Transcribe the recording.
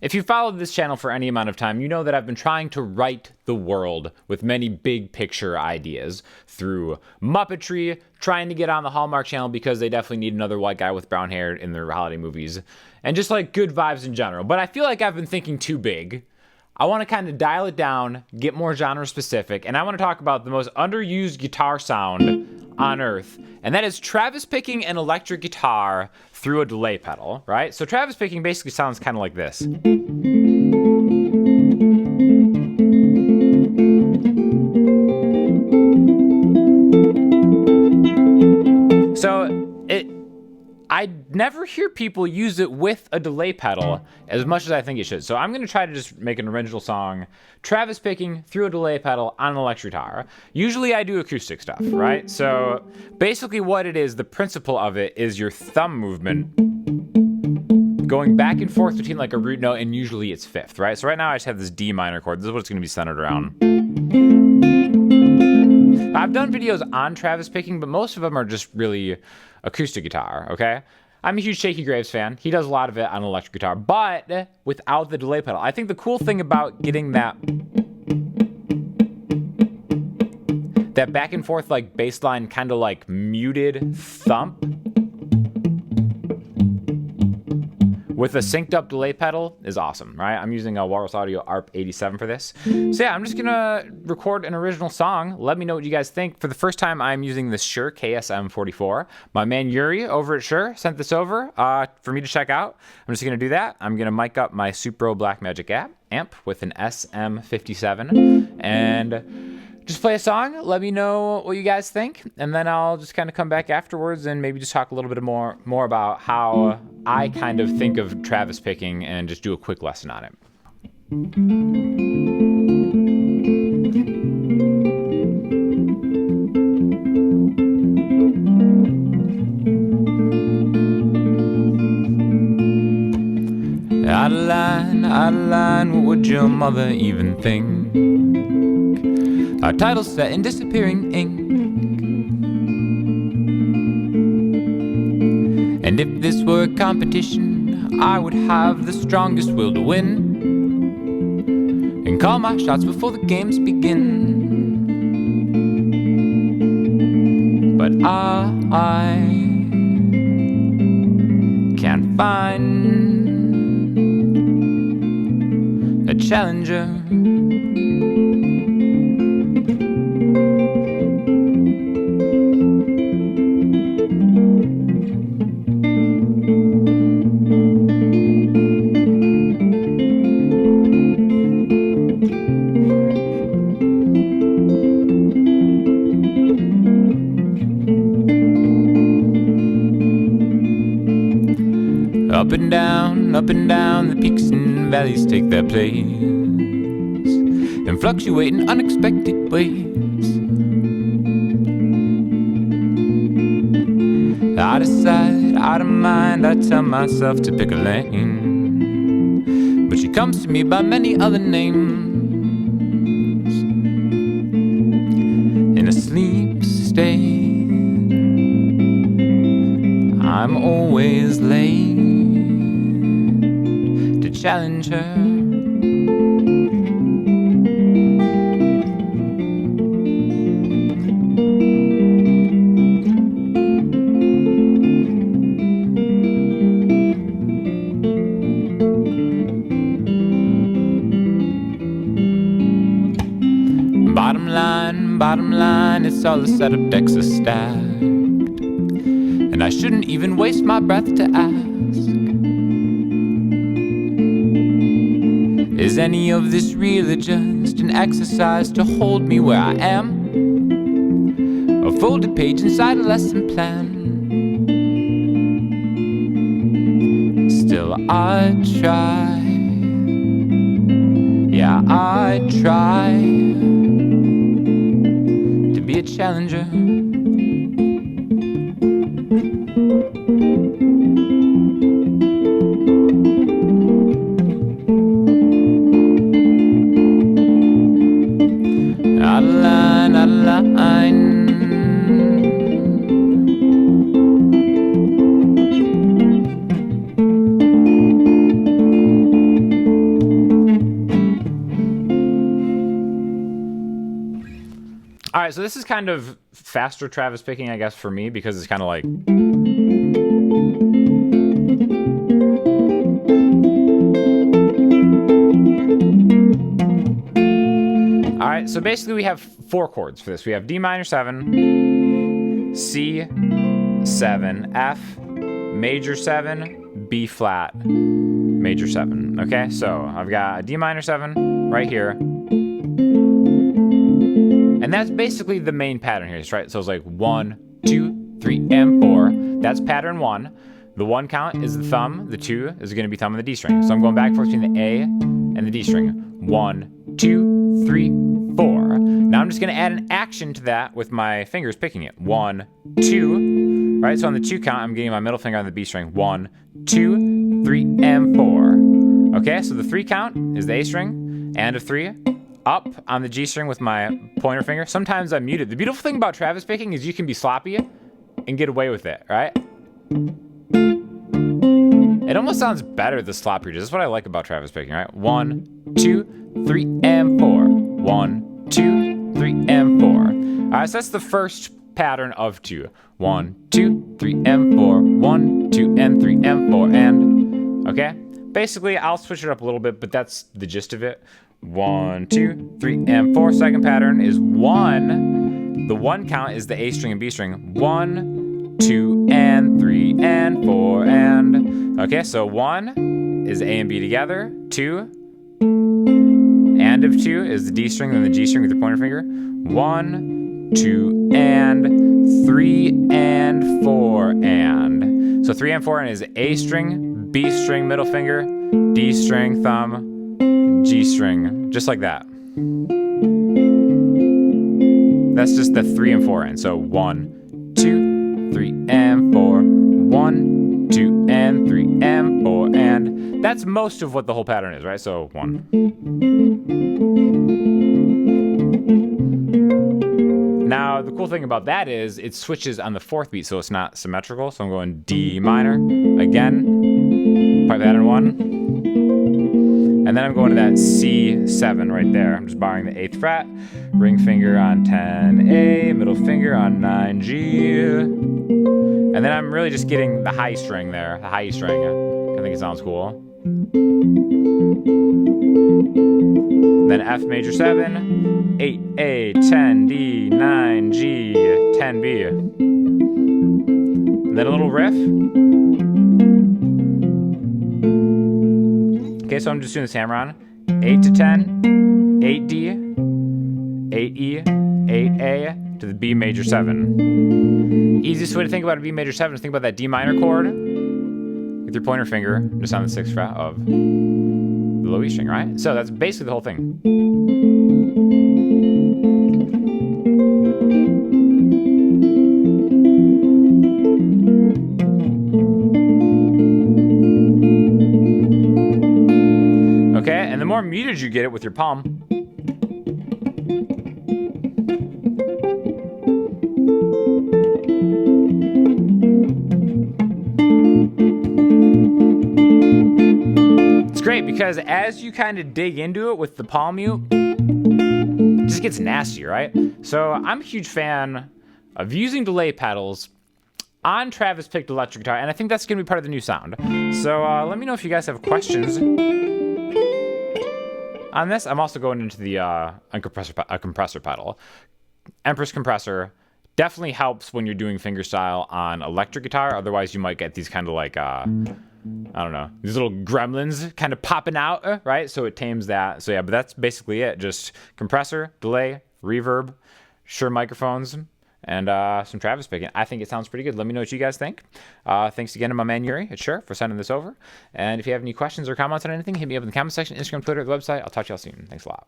If you followed this channel for any amount of time, you know that I've been trying to right the world with many big picture ideas through Muppetry, trying to get on the Hallmark Channel because they definitely need another white guy with brown hair in their holiday movies, and just like good vibes in general. But I feel like I've been thinking too big. I want to kind of dial it down, get more genre specific, and I want to talk about the most underused guitar sound on earth, and that is Travis picking an electric guitar through a delay pedal, right? So Travis picking basically sounds kind of like this. So I never hear people use it with a delay pedal as much as I think it should. So I'm going to try to just make an original song, Travis picking through a delay pedal on an electric guitar. Usually I do acoustic stuff, right? So basically what it is, the principle of it is your thumb movement going back and forth between like a root note, and usually it's fifth, right? So right now I just have this D minor chord. This is what it's going to be centered around. I've done videos on Travis picking, but most of them are just really acoustic guitar, okay? I'm a huge Shaky Graves fan. He does a lot of it on electric guitar, but without the delay pedal. I think the cool thing about getting that back and forth like bass line kind of like muted thump with a synced up delay pedal is awesome, right? I'm using a Walrus Audio ARP 87 for this. So yeah, I'm just gonna record an original song. Let me know what you guys think. For the first time, I'm using the Shure KSM44. My man Yuri over at Shure sent this over for me to check out. I'm just gonna do that. I'm gonna mic up my Supro Blackmagic amp with an SM57 and just play a song. Let me know what you guys think, and then I'll just kind of come back afterwards and maybe just talk a little bit more about how I kind of think of Travis picking and just do a quick lesson on it. Out of line, what would your mother even think? Our title set in disappearing ink. And if this were a competition, I would have the strongest will to win and call my shots before the games begin. But I can't find a challenger. Up and down, the peaks and valleys take their place and fluctuate in unexpected ways. Out of sight, out of mind, I tell myself to pick a lane, but she comes to me by many other names. In a sleep state, I'm always late to challenge her. Bottom line, it's all a setup, decks are stacked, and I shouldn't even waste my breath to ask, is any of this real or just an exercise to hold me where I am? A folded page inside a lesson plan. Still I try, yeah I try be a challenger. Out of line, out of line. right, so this is kind of faster Travis picking, I guess, for me, because it's kind of like... All right, so basically we have 4 chords for this. We have D minor 7, C 7, F, major 7, B flat, major 7. Okay, so I've got a D minor 7 right here. And that's basically the main pattern here, right? So it's like 1, 2, 3, and 4. That's pattern 1. The 1 count is the thumb. The 2 is going to be thumb and the D string. So I'm going back and forth between the A and the D string. 1, 2, 3, 4. Now I'm just going to add an action to that with my fingers picking it. 1, 2. Right? So on the 2 count, I'm getting my middle finger on the B string. 1, 2, 3, and 4. Okay, so the 3 count is the A string and a 3. Up on the G string with my pointer finger. Sometimes I'm muted. The beautiful thing about Travis picking is you can be sloppy and get away with it, right? It almost sounds better the sloppier. This is what I like about Travis picking, right? 1, 2, 3, and 4. 1, 2, 3, and 4. All right, so that's the first pattern of 2. 1, 2, 3, and 4. 1, 2, and 3, and 4. And, okay? Basically, I'll switch it up a little bit, but that's the gist of it. 1, 2, 3, and 4. Second pattern is 1. The 1 count is the A string and B string. 1, 2, and 3, and 4, and... Okay, so 1 is A and B together. 2, and of 2 is the D string and the G string with your pointer finger. 1, 2, and 3, and 4, and... So 3 and 4 is A string, B string, middle finger, D string, thumb, G string, just like that. That's just the 3 and 4 and. So 1, 2, 3, and 4. 1, 2, and 3, and 4. And that's most of what the whole pattern is, right? So 1. Now, the cool thing about that is it switches on the 4th beat, so it's not symmetrical. So I'm going D minor, again, part pattern 1. And then I'm going to that C7 right there. I'm just barring the 8th fret, ring finger on 10A, middle finger on 9G. And then I'm really just getting the high string there, the high string. I think it sounds cool. Then F major 7, 8A, 10D, 9G, 10B. And then a little riff. Okay, so I'm just doing this hammer on. 8 to 10, 8D, 8E, 8A to the B major 7. Easiest way to think about a B major 7 is think about that D minor chord with your pointer finger just on the 6th fret of the low E string, right? So that's basically the whole thing. Okay, and the more muted you get it with your palm, it's great because as you kind of dig into it with the palm mute, it just gets nasty, right? So I'm a huge fan of using delay pedals on Travis picked electric guitar, and I think that's going to be part of the new sound. So let me know if you guys have questions on this. I'm also going into the compressor pedal. Empress compressor definitely helps when you're doing fingerstyle on electric guitar. Otherwise, you might get these kind of like, I don't know, these little gremlins kind of popping out, right? So it tames that. So yeah, but that's basically it. Just compressor, delay, reverb, Shure microphones, and some Travis picking. I think it sounds pretty good. Let me know what you guys think. Thanks again to my man Yuri at Shure for sending this over. And if you have any questions or comments on anything, hit me up in the comment section, Instagram, Twitter, the website. I'll talk to y'all soon. Thanks a lot.